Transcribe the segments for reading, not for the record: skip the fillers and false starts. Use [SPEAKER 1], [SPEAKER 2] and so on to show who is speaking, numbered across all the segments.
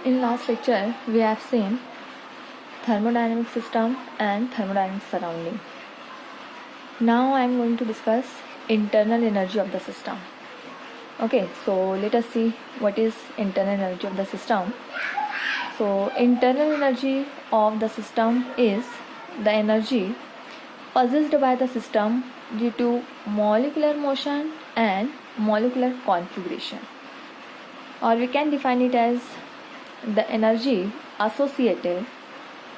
[SPEAKER 1] In last lecture, we have seen thermodynamic system and thermodynamic surrounding. Now I am going to discuss internal energy of the system. Okay, so let us see what is internal energy of the system. So internal energy of the system is the energy possessed by the system due to molecular motion and molecular configuration, or we can define it as the energy associated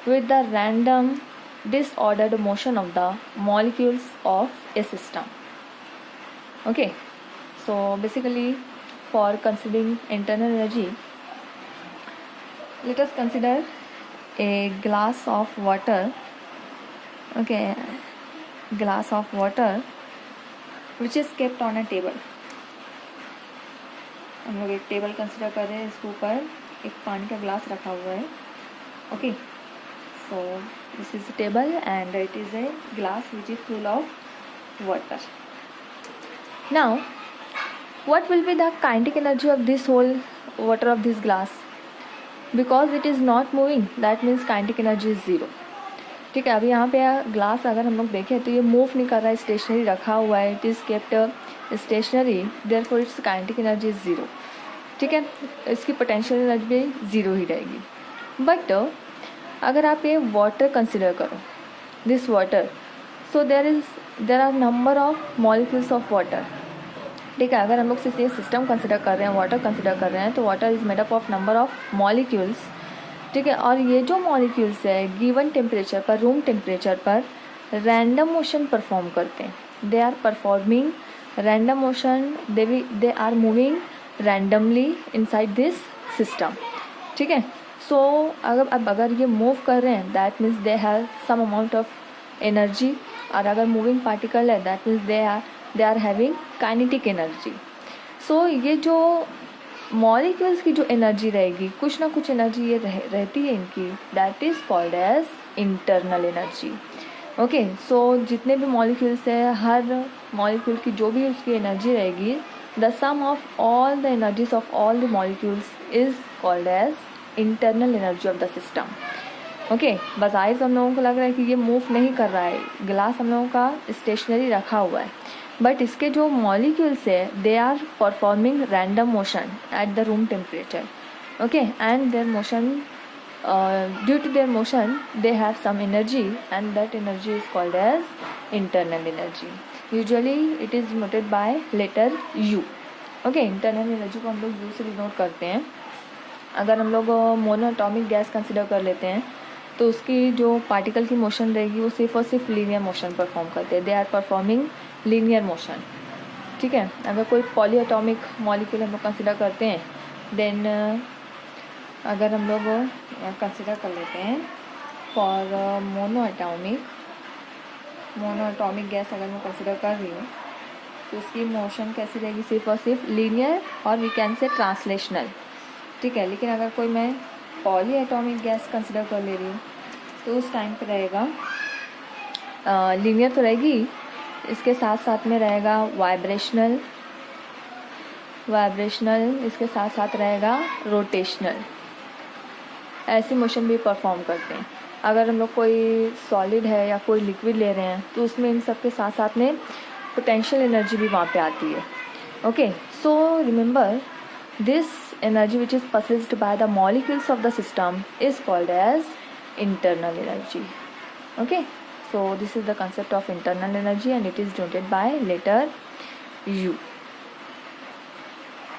[SPEAKER 1] with the random disordered motion of the molecules of a system. Okay, so basically for considering internal energy, let us consider a glass of water. Okay, glass of water which is kept on a table. हम लोग एक table consider कर रहे हैं, इसके ऊपर एक पानी का ग्लास रखा हुआ है. Okay, so this is table and it is a glass which is full of water. Now what will be the kinetic energy of this whole water of this glass? Because it is not moving, that means kinetic energy is zero. ठीक है, अभी यहाँ पे glass अगर हम लोग देखें तो ये मूव नहीं कर रहा है, स्टेशनरी रखा हुआ है, it is kept stationary, therefore its kinetic energy is zero. ठीक है, इसकी पोटेंशियल एनर्जी भी ज़ीरो ही रहेगी. बट अगर आप ये वाटर कंसिडर करो, this water, so there are number of molecules of water. ठीक है, अगर हम लोग सिर्फ ये सिस्टम कंसिडर कर रहे हैं, वाटर कंसिडर कर रहे हैं, तो water is made up of number of molecules. ठीक है, और ये जो मॉलिक्यूल्स है गिवन टेम्परेचर पर, रूम टेम्परेचर पर रैंडम मोशन परफॉर्म करते हैं. They are performing random motion, they are moving randomly inside this system. ठीक है, सो अगर ये मूव कर रहे हैं that means they have some amount of energy, और अगर मूविंग पार्टिकल है that means they are having kinetic energy. सो ये जो मॉलिक्यूल्स की जो एनर्जी रहेगी, कुछ ना कुछ एनर्जी ये रहती है इनकी, that is called as internal energy. Okay, so जितने भी मॉलिक्यूल्स है, हर मॉलिक्यूल की जो भी उसकी एनर्जी रहेगी, the sum of all the energies of all the molecules is called as internal energy of the system. Okay, बस आइज हम लोगों को लग रहा है कि ये मूव नहीं कर रहा है, ग्लास हम लोगों का स्टेशनरी रखा हुआ है, बट इसके जो मॉलिक्यूल्स है they are performing random motion at the room temperature. Okay, and their motion, due to their motion they have some energy and that energy is called as internal energy. Usually it is noted by letter U. Okay, internal energy को हम लोग you से denote करते हैं. अगर हम लोग monoatomic gas consider कर लेते हैं तो उसकी जो पार्टिकल की मोशन रहेगी वो सिर्फ और सिर्फ लीनियर मोशन परफॉर्म करते हैं, they are performing linear motion. ठीक है, अगर कोई पॉलीएटॉमिक मॉलिक्यूल हम लोग कंसिडर करते हैं, देन अगर हम लोग कंसिडर कर लेते हैं फॉर मोनोएटॉमिक गैस अगर मैं कंसिडर कर रही हूँ तो उसकी मोशन कैसी रहेगी, सिर्फ और सिर्फ लीनियर, और वी कैन से ट्रांसलेशनल. ठीक है, लेकिन अगर कोई मैं पॉलीएटॉमिक गैस कंसिडर कर ले रही हूँ तो उस टाइम पे रहेगा लीनियर तो रहेगी, इसके साथ साथ में रहेगा वाइब्रेशनल, इसके साथ साथ रहेगा रोटेशनल. ऐसी मोशन भी परफॉर्म करते हैं. अगर हम लोग कोई सॉलिड है या कोई लिक्विड ले रहे हैं तो उसमें इन सब के साथ साथ में पोटेंशियल एनर्जी भी वहाँ पे आती है. Okay, so remember this energy which is possessed by the molecules of the system is called as internal energy. Okay, so this is the concept of internal energy and it is denoted by letter U.